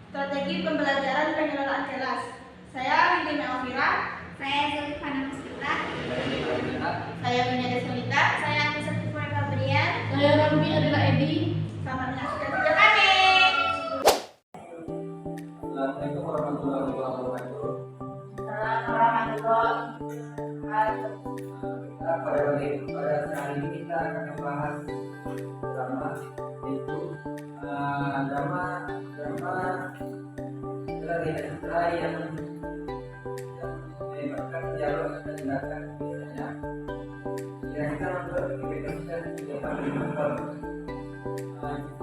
Strategi pembelajaran pengelolaan kelas. Saya Windy Melvira. Saya Zulfana Muskita. Saya Winya Desolita. Saya Anissa Tifuri Fabrian. Saya Rambi adalah Edi. Selamat menyaksikan video kami. Assalamualaikum warahmatullahi wabarakatuh. Assalamualaikum warahmatullahi wabarakatuh. Pada hari ini kita akan membahas drama, yaitu drama adalah sastra yang melibatkan dialog dan tindakan. Biasanya yang kita menurut kita dapat dimentor.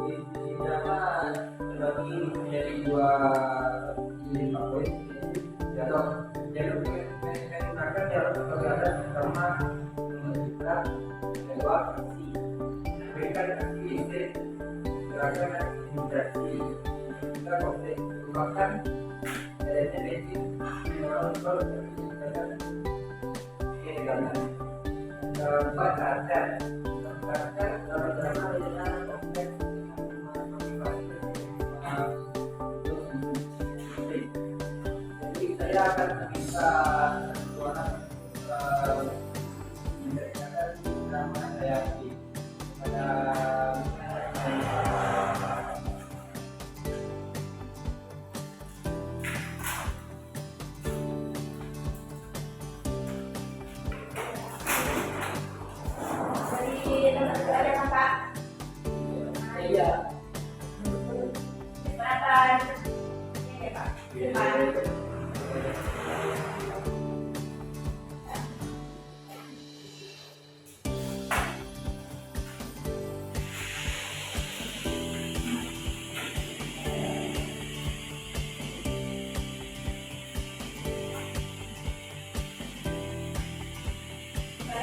Di drama terbagi menjadi dua poin, dialog menggunakan dialog sebagai alat pertama menunjukkan lewat aksi, memberikan aksi listrik, gerakan dan interaksi. Kita konteks merupakan adanya basic mengontrol kebijakan kehilangan karakter dalam drama dengan konteks jadi saya akan meminta suara menceritakan drama saya pada iya.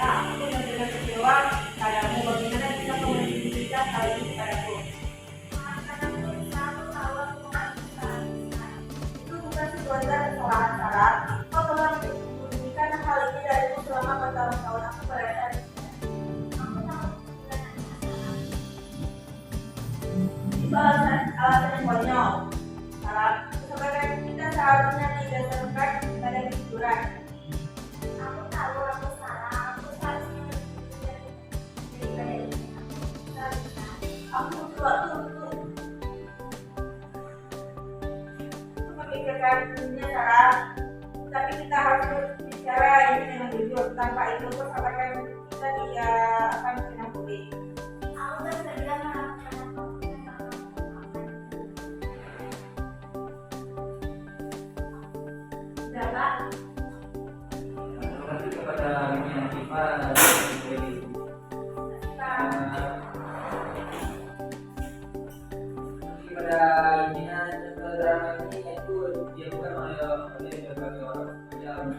Aku benar-benar kecewa padamu. Bagaimana bisa kamu menunjukkan hal ini padaku? Itu bukan sebuah kesalahan Sarah. Kau telah menyembunyikan hal ini dariku selama bertahun-tahun. Aku berada di itu alasan yang konyol. Sarah, sebagai kita seharusnya didasarkan pada kejujuran. Aku tahu aku salah. Aku seharusnya daripada ini. Aku butuh waktu untuk memikirkan dunia Sarah. Tapi kita harus berbicara ini dengan jujur. Tanpa itu persahabatan kita tidak akan pernah pulih. Aku bersedia melakukan apapun yang kamu lakukan. Berapa? Terima kasih kepada Winya Siva dan pada Gina drama ini yaitu dilakukan oleh berbagai orang yang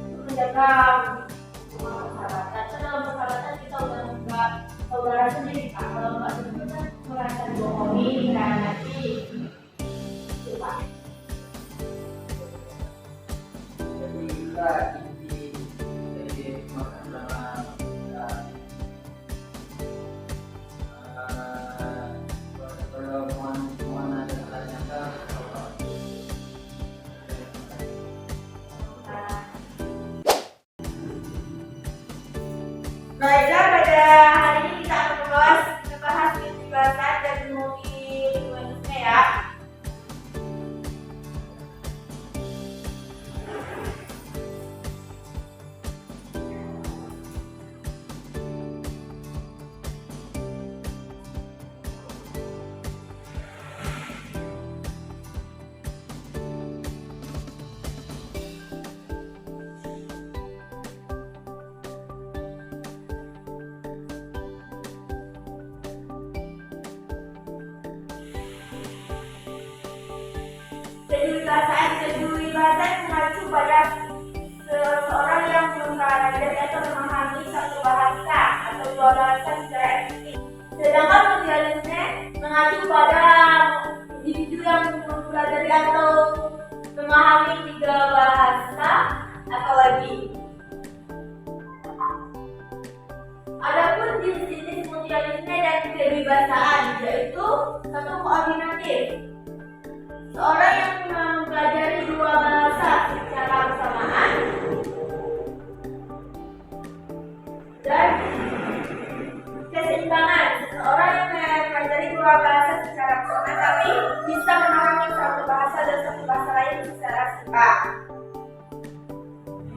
untuk menjaga persahabatan. Karena dalam persahabatan kita udah nggak saudara sendiri Pak. Kalau nggak begitu kan merasa dibohongi dan nanti lupa. Jadi kita inti dari makan dalam kita kalau mohon ada ternyata Baiklah, pada hari ini kita akan membahas kebebasan dan multilingualisme ya. Kebebasan mengacu pada seseorang yang mempelajari atau memahami satu bahasa atau dua bahasa secara efektif. Sedangkan multilingualisme mengacu pada individu yang mempelajari atau memahami tiga bahasa atau lebih. Adapun jenis-jenis multilingualisme dan kebahasaan yaitu satu koordinatif. Seorang yang mempelajari dua bahasa secara bersamaan dan keseimbangan. Seseorang yang mempelajari dua bahasa secara bersamaan tapi bisa memahami satu bahasa dan satu bahasa lain secara seimbang.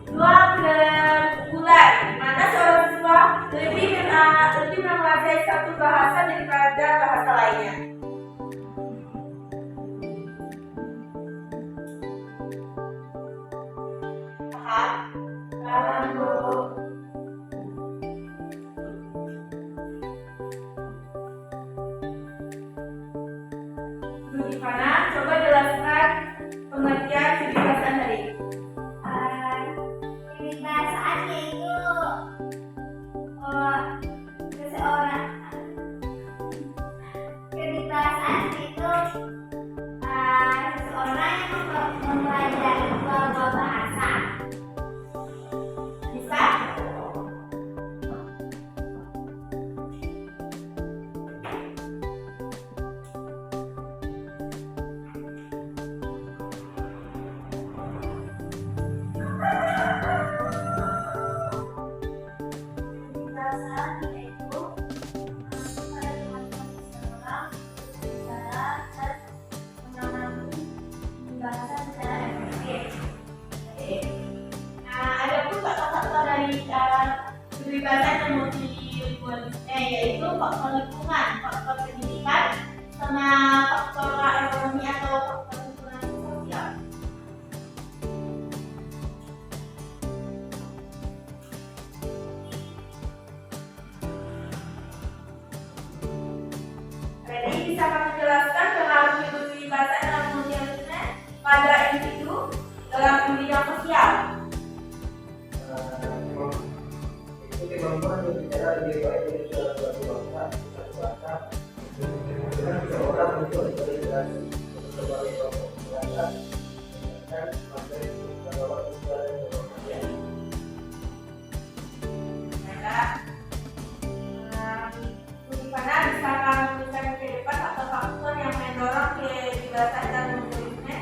Dua keunggulan, di mana seorang siswa lebih menguasai satu bahasa daripada bahasa lainnya. Gimana? Coba jelaskan pengertian kebebasan tadi. Kebebasan yaitu seseorang kebebasan itu seseorang yang mempelajari dua bahasa. Bisa? Kebebasan yaitu seseorang berbicara dan memahami bahasa secara efektif. Ada pun faktor-faktor dari kebebasan dan multilingualisme yaitu faktor lingkungan, faktor pendidikan, sama faktor ekonomi atau faktor lingkungan sosial. Jadi bisa kami jelaskan pengaruh kebebasan dan multilingualisme pada individu dalam bidang sosial. itu kemampuan berbicara lebih baik dari suatu bahasa dengan seseorang untuk berinteraksi dengan berbagai kelompok masyarakat dan materi beberapa usaha dan informasi. Bagaimana bisa kami menuliskan ke depan faktor-faktor yang mendorong kebebasan dan multilingualisme?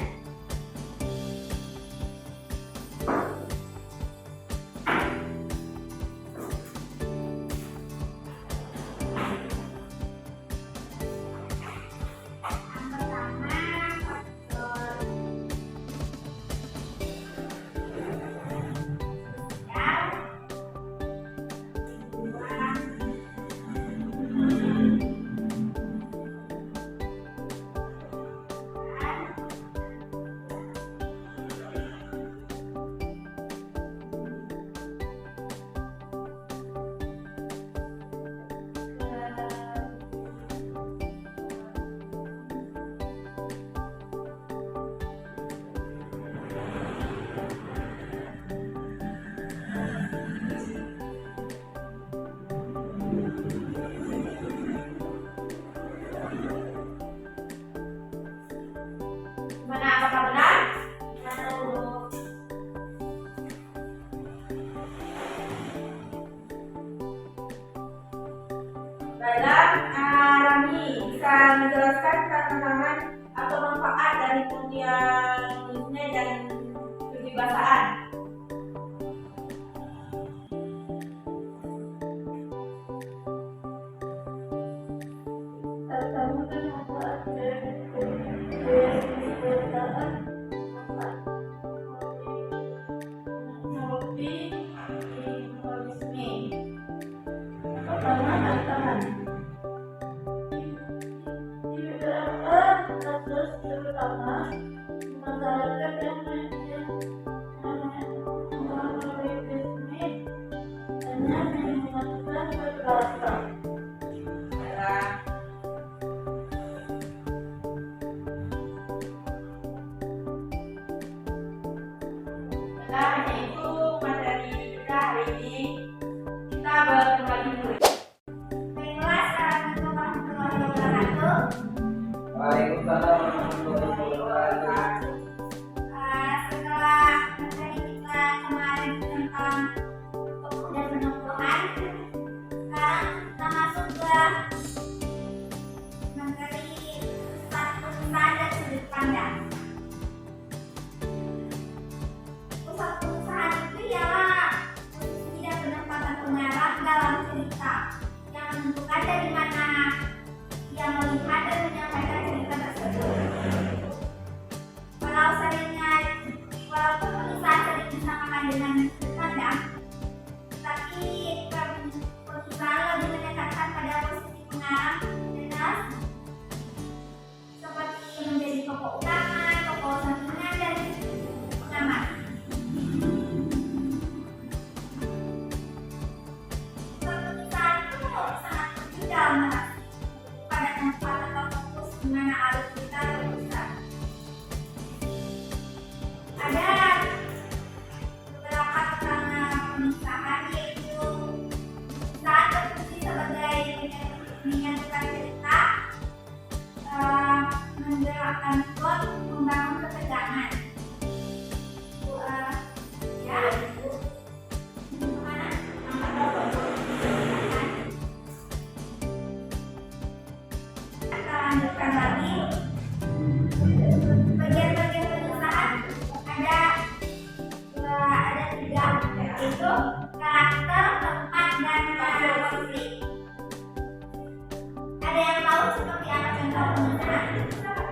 Yang pertama, faktor akan menjelaskan tantangan atau manfaat dari pengertian Disney dan peribahasaan. Hanya itu materi kita hari ini. Kita berkembali dulu. Baiklah, assalamualaikum warahmatullahi wabarakatuh. Waalaikumsalam warahmatullahi wabarakatuh. Setelah materi kita kemarin tentang pokok dan penumbuhan, sekarang kita masuk ke materi pusat pengusahaan dan sudut pandang. Pusat pengusahaan itu ialah posisi dan penempatan pengarang dalam cerita yang menentukan dari mana ia melihat dan menyampaikan cerita tersebut. Walaupun pengusaha sering disamakan dengan sudut pandang, tapi pengusaha lebih mendekatkan pada posisi pengarang dan seperti menjadi tokoh utama, tokoh sampingan, dan pengamat. Pengusaha itu sangat penting dalam narasi pada tempat atau fokus di mana alur cerita berpusat. Ada beberapa keterangan pengusahaan, yaitu saat berfungsi sebagai menyatukan cerita, menggerakkan plot, membangun ketegangan. Ya, gimana? Kita lanjutkan lagi. Bagian-bagian pengusahaan ada tiga, yaitu karakter, tempat, dan konflik. Ada yang tahu seperti apa contoh pengusahaan? Contoh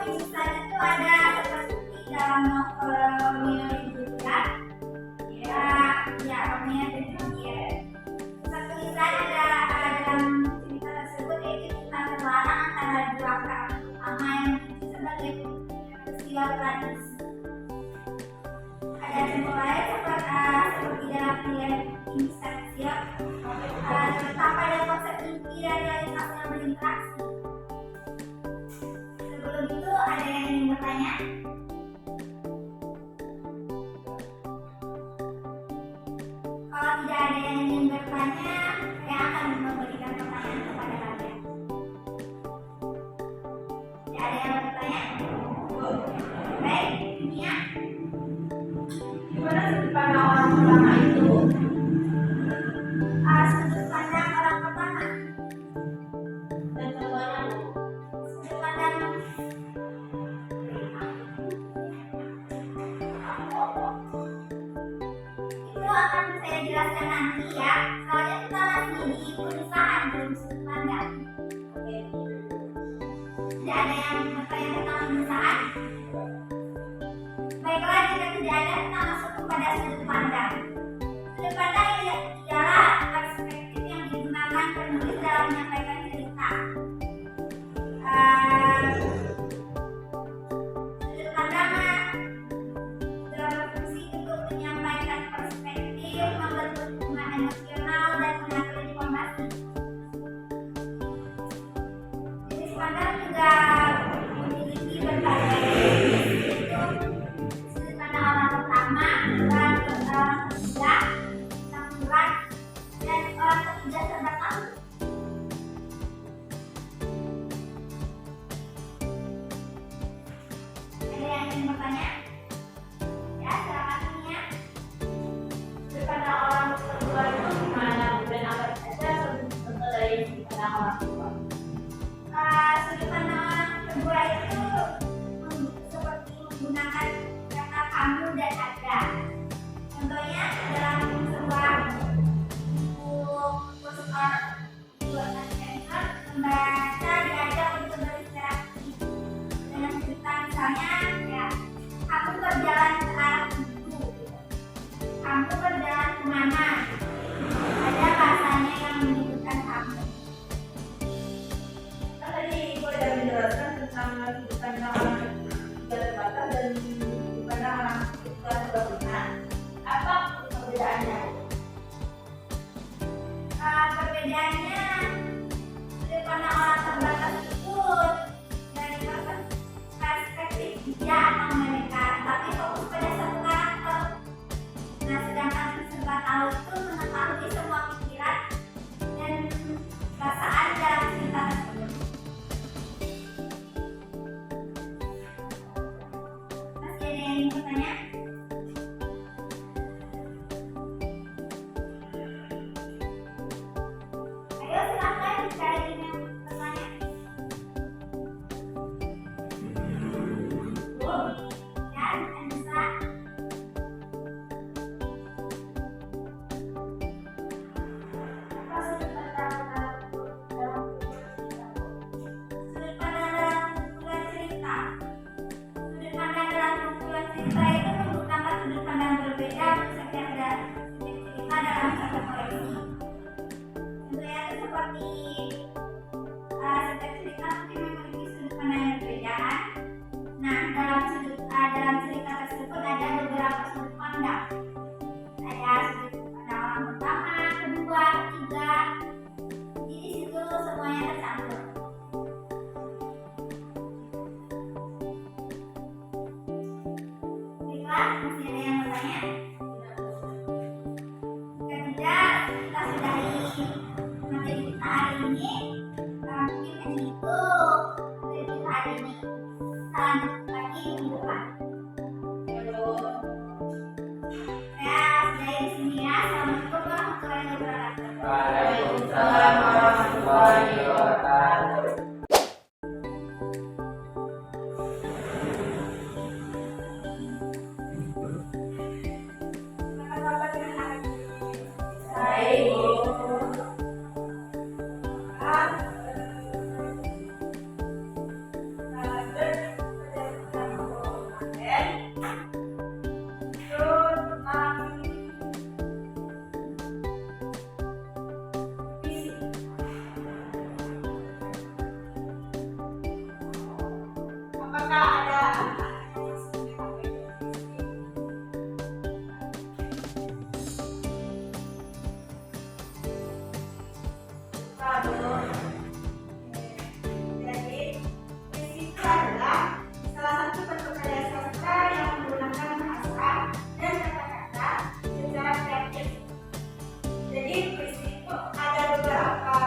pengusahaan itu ada seperti dalam novel Romeo dan Juliet, Romeo dan Juliet. Pusat pengusahaan ada dalam cerita tersebut, yaitu cinta terlarang antara dua karakter utama yang diikuti sebagai peristiwa tragis. Ada contoh lain seperti dalam film Inception, terletak pada konsep mimpi dan realitas yang berinteraksi. Sebelum itu, ada yang ingin bertanya? Kalau tidak ada yang ingin bertanya, saya akan memberikan pertanyaan kepada kalian. Tidak ada yang bertanya? Baik, Mia. Gimana sudut pandang orang pertama itu? Sudut pandang orang pertama. Dan contohnya, Sudut pandang itu akan saya jelaskan nanti ya. Soalnya kita masih di perusahaan belum sudut pandang. oke. Tidak ada yang bertanya tentang perusahaan? Baiklah, jika tidak ada, kita masuk kepada sudut pandang. Sudut pandang ialah perspektif yang digunakan penulis dalam menyampaikan cerita. Sudut pandang berfungsi untuk menyampaikan perspektif, membentuk hubungan emosional, dan mengatur informasi. Jenis pandang juga memiliki berbagai jenis, yaitu sudut pandang orang pertama, orang ketiga, campuran, sudut pandang anak juga terbatas dan sudut pandang anak juga terbaguna. Apa perbedaannya? Perbedaannya sudut pandang orang terbatas itu dari perspektif dia atau mereka, tapi fokus pada satu karakter. Nah, sedangkan serba tahu itu mengetahui semua pikiran dan perasaan dalam cerita tersebut. Masih ada yang mau tanya? Ayo silakan jika ingin yang bertanya. Dan Anissa. Apa sudut pandang dalam sudut pandang dalam kumpulan cerita? Sudut pandang dalam kumpulan cerita itu menggunakan sudut pandang berbeda untuk setiap cerita dalam satu koleksi. Contohnya itu seperti setiap cerita mungkin memiliki sudut pandang yang berbeda kan? Nah, dalam cerita tersebut ada beberapa sudut pandang. Ada sudut pandang orang pertama, kedua, ketiga. Jadi di situ semuanya tercampur. Baiklah, masih ada yang bertanya? Jika tidak, kita sudahi materi kita hari ini. Mungkin hanya itu materi kita hari ini. Kita lanjut lagi minggu depan. Saya sudahi di sini ya. Assalamualaikum warahmatullahi wabarakatuh. Waalaikumsalam warahmatullahi wabarakatuh. Bapak-bapak terima kasih. Baik, Bu. Apakah ada jadi visi itu adalah salah satu bentuk karya sastra yang menggunakan bahasa dan kata-kata secara kreatif. Jadi visi itu ada beberapa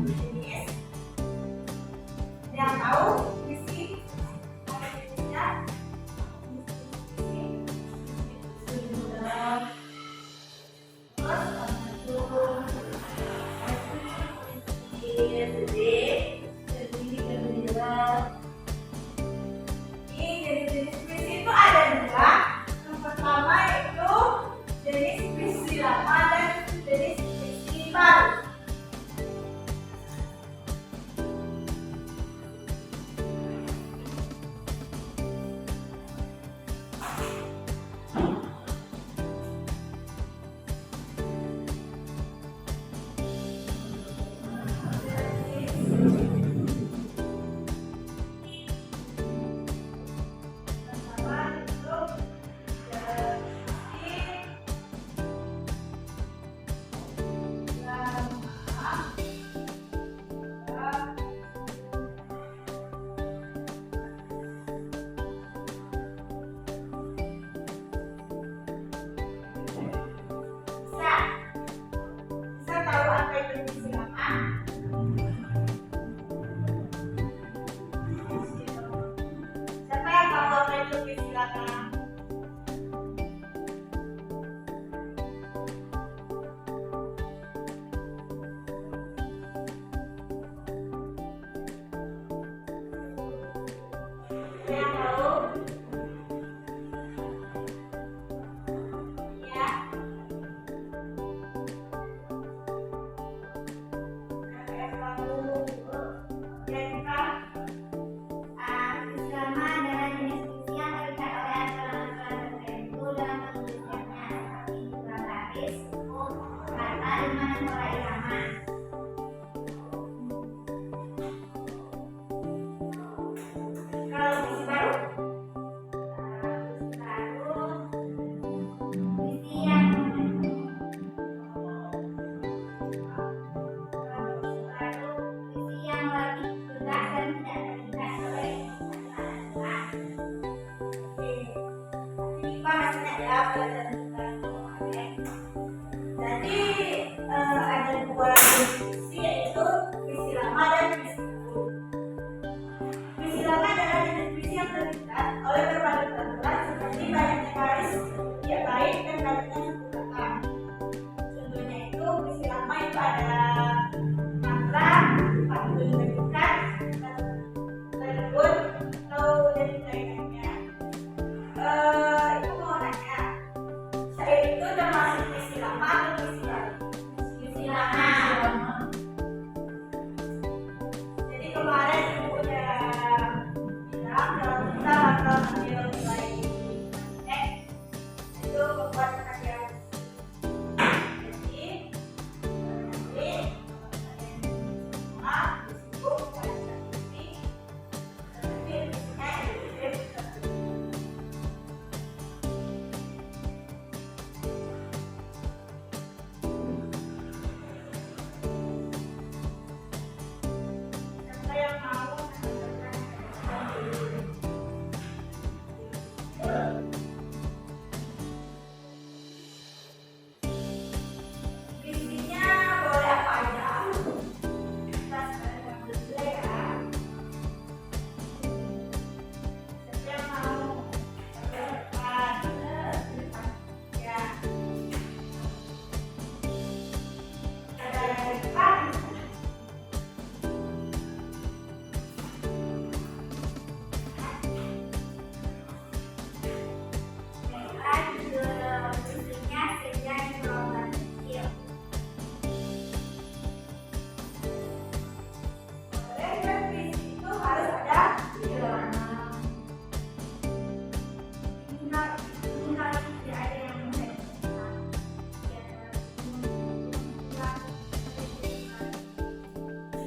jenis. Yang tahu visi ada jenisnya. Jenis puisi itu ada dua. Yang pertama itu jenis puisi lama dan jenis puisi baru. Bisa tahu apa itu puisi lama? Siapa yang tahu apa itu puisi lama? Yang tahu? Ya. Puisi lama adalah jenis puisi yang terlihat oleh antara belajar tentang kemarin. Jadi ada dua puisi, yaitu puisi lama dan puisi baru. Puisi lama adalah jenis puisi yang terlibat oleh berbagai peraturan seperti banyaknya baris tiap bait dan banyaknya satu kata. Contohnya itu puisi lama itu ada mantra, pantun menunjukkan, terbun, atau dan lainnya. Itu mau nanya, syair itu termasuk puisi lama atau puisi baru? Puisi lama. Jadi kemarin ibu udah bilang kalau kita bakal ambil nilai teks itu membuat karya. Jadi nanti semua disibuk baca puisi, tapi puisinya edit. Siapa yang mau puisinya boleh apa aja? Kita sekarang ambil dulu ya. Siapa yang mau? Depan. Ya. Ada yang depan. Baiklah, judul puisinya Senja di Terowongan Kecil. Boleh kan puisi itu harus ada judul. Ini kali tidak ada yang menceritakan.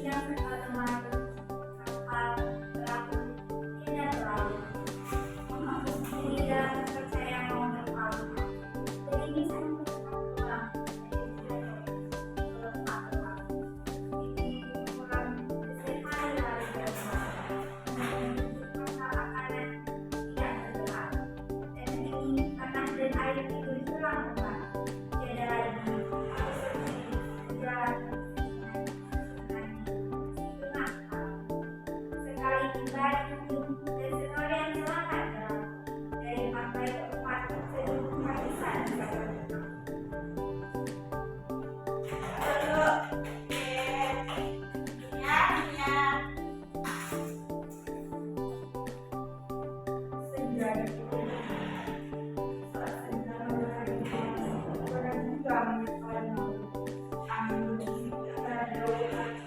Yang teman kapal perahu tidak terlalu menghapus diri dan percaya mau berpaling. Jadi bisa pulang ini kurang sekali lari makanan tidak bergerak. Dan ini tanah dan air itu hilang bukan? Tiada lagi harus berjalan sekali tiba di ujung dan sekalian selamat jalan dari pantai ke tempat seduh kehabisan sabar. Dulu. Puisinya. Senja di Saat senja melari, orang juga menyukai malu. Angin bertiup dan jauh,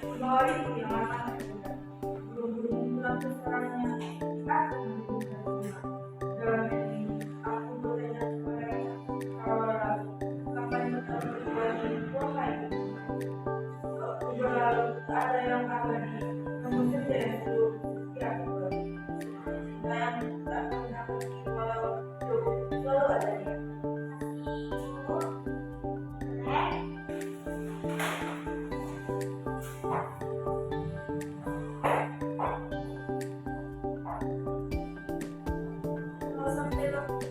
kembali yang akan terjadi. Burung-burung pulang ke sarangnya, aku menunggu rumah. Dalam ini, aku bertanya kepadanya, kalau lalu, kapan kita berdua ini, wahai ibu? Waktu berlalu, tak ada yang abadi, kamu saja yang selalu setia kembali. Cinta yang tak pernah pergi walau jauh, selalu ada dia. Kalau sampai waktu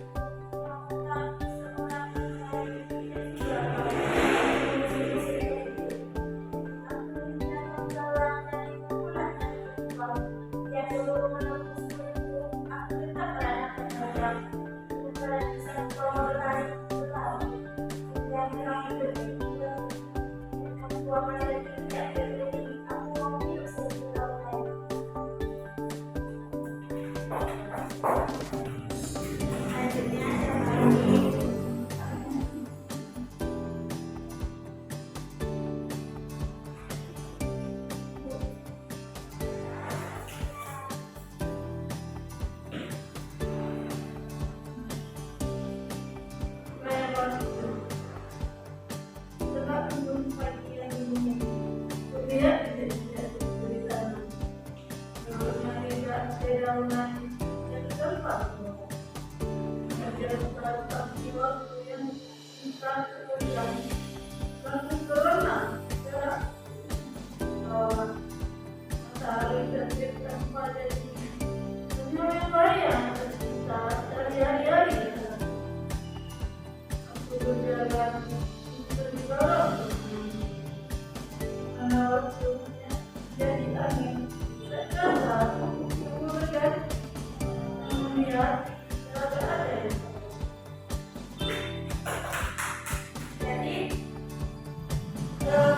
Jadi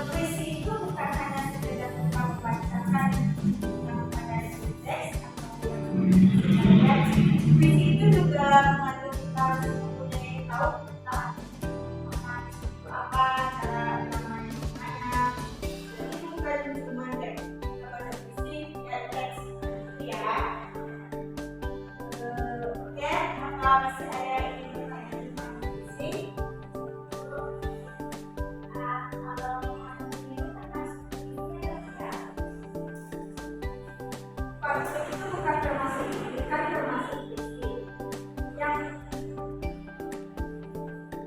puisi itu bukan hanya sekedar membacakan yang pada teks atau yang puisi itu juga mengandung kita mempunyai tahu tentang apa cara namanya gimana. Jadi bukan cuma teks kepada puisi ya teks ya. Oke, maka masih ada yang ingin bertanya tentang puisi. Pantun itu bukan termasuk puisi. Yang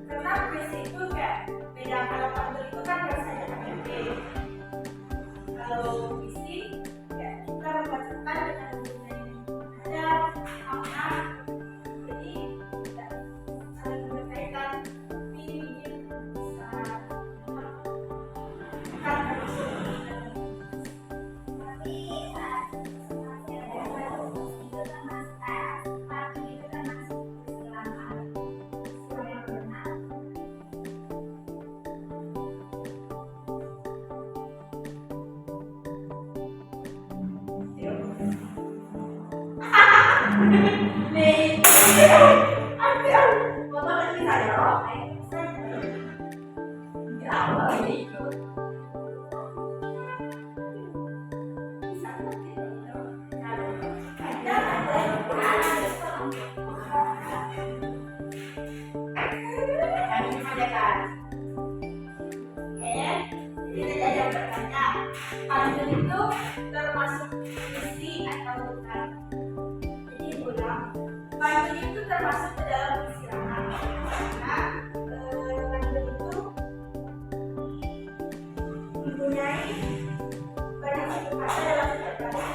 karena puisi itu kayak beda. Kalau pantun itu kan biasanya KTP. Kalau puisi ya kita membacakan dengan ada makna. Jadi tidak saling berkaitan, tapi bisa bukan termasuk. Nih, foto kita ya, pantun itu termasuk puisi atau bukan? Jadi ulang, pantun itu termasuk ke dalam puisi ramah karena pantun itu mempunyai banyak satu kata dalam setiap baris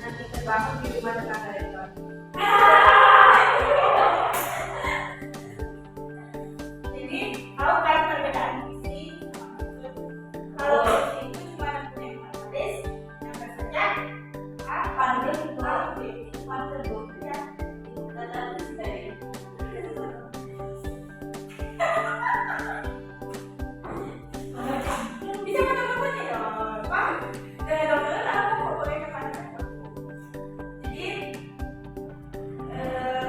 dan tidak bangun di rumah tetangga itu. Jadi tahu kan perbedaan puisi? Kalau puisi itu cuma mempunyai baris, yang biasanya pantun itu pantun ya, dan sebagainya. Bisa menemukannya dong, Pak. Dokter aku boleh ke mana?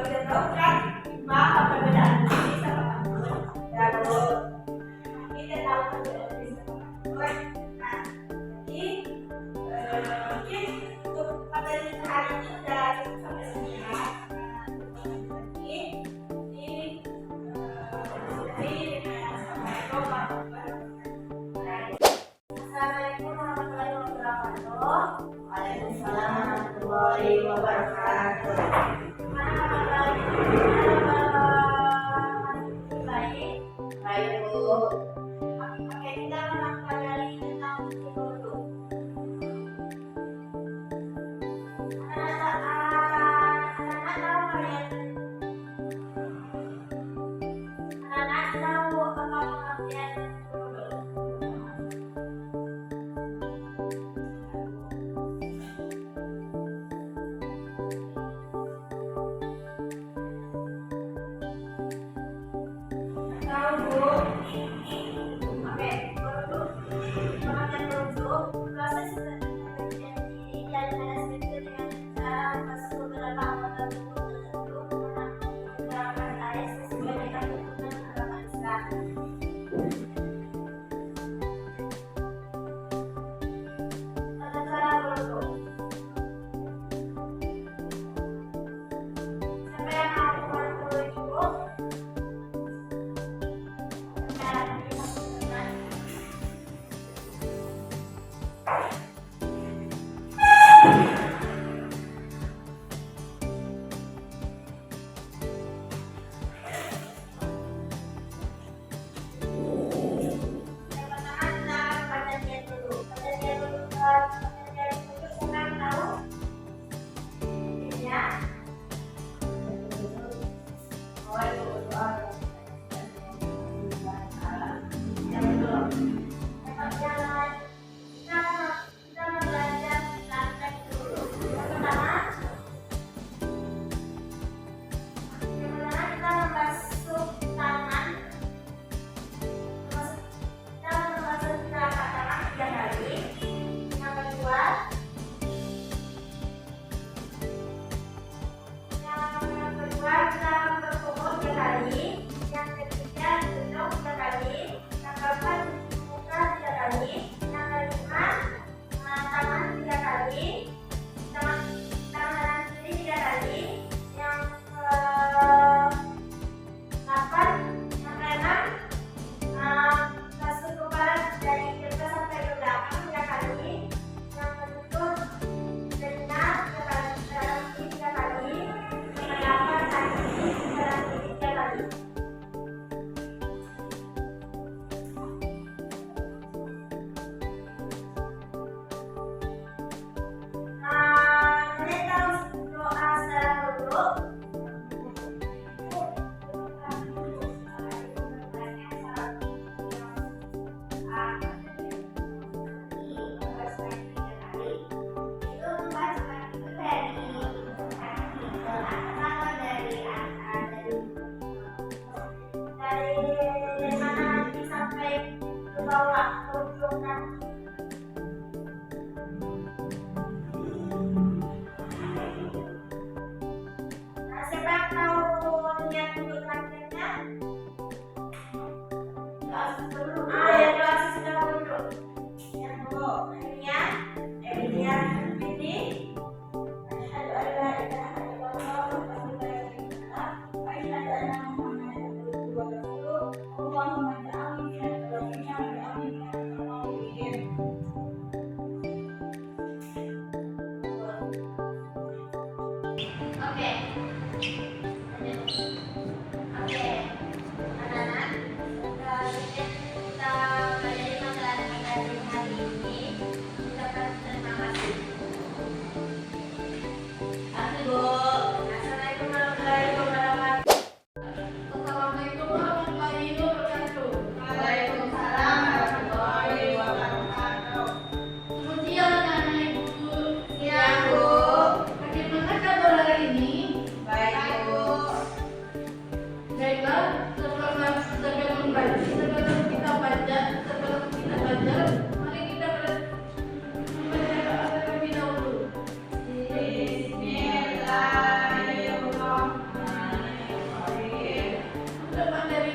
Udah tahu kan apa perbedaan puisi sama pantun? Ya kalau kita tahu perbedaan puisi sama pantun, nah jadi mungkin untuk materi hari ini udah cukup sampai sini ya. Assalamualaikum warahmatullahi wabarakatuh.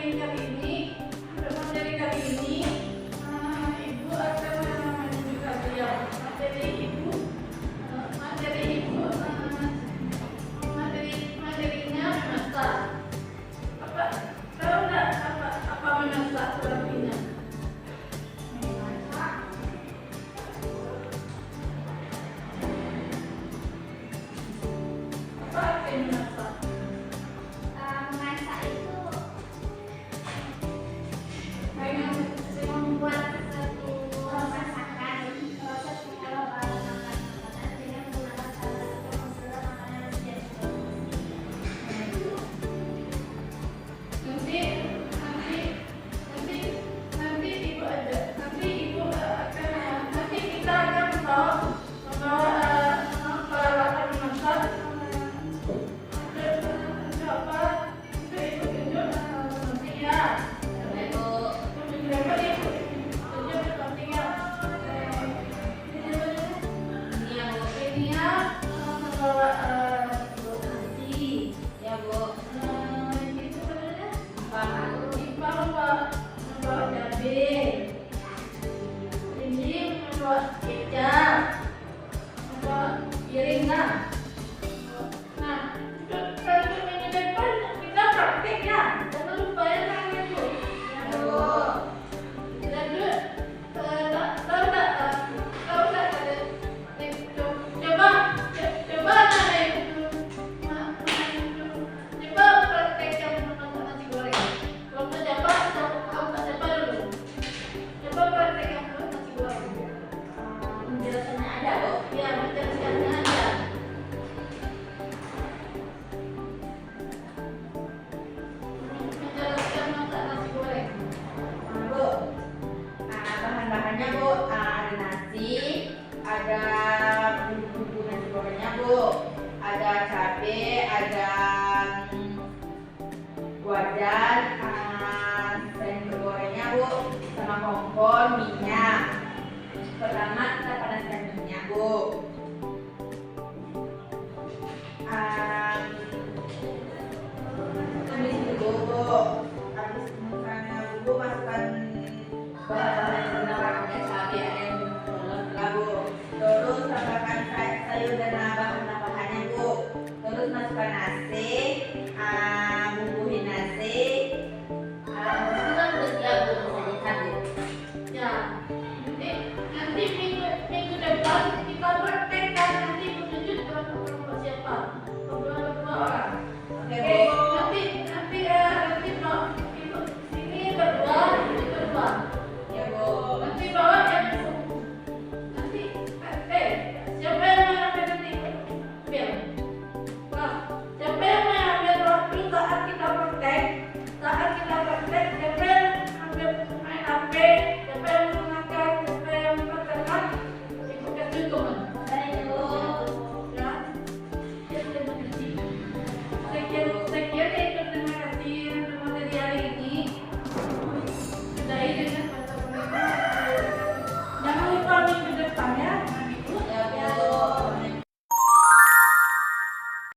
Ibu akan menunjukkan dia materi ibu, materinya memasak. Tahu nggak apa memasak artinya? Apa arti memasak? Memasak itu Kayak membuat sesuatu masakan, proses mengolah bahan makanan dengan menggunakan salah satu unsur makanan yang sudah diproduksi. Nanti ibu ada, nanti kita akan membawa peralatan memasak. Apa? Untuk ibu tunjuk nanti ya. Berapa ibu tunjuk nanti ya. Ini ya membawa nasi. Ya Bu, Itu sebenarnya Pak. membawa cabai. Ini membawa kecap, membawa piringnya. Nah, untuk minggu depan kita praktek ya. Jangan lupa ya namanya Bu. Ya Bu. Kita dulu tahu nggak coba nanya ibu coba praktekkan memasak nasi goreng. Kalau nggak dapat, kamu nggak dapat dulu. Coba praktekkan memasak nasi goreng. Penjelasannya ada Bu. Ya, menjelaskannya ada. Menjelaskan masak nasi goreng. Nah, Bu, bahan-bahannya Bu, ada nasi, ada bumbu nasi gorengnya Bu, ada cabai, ada wajan, dan gorengnya Bu, sama kompor, minyak. Pertama kita panaskan minyak Bu.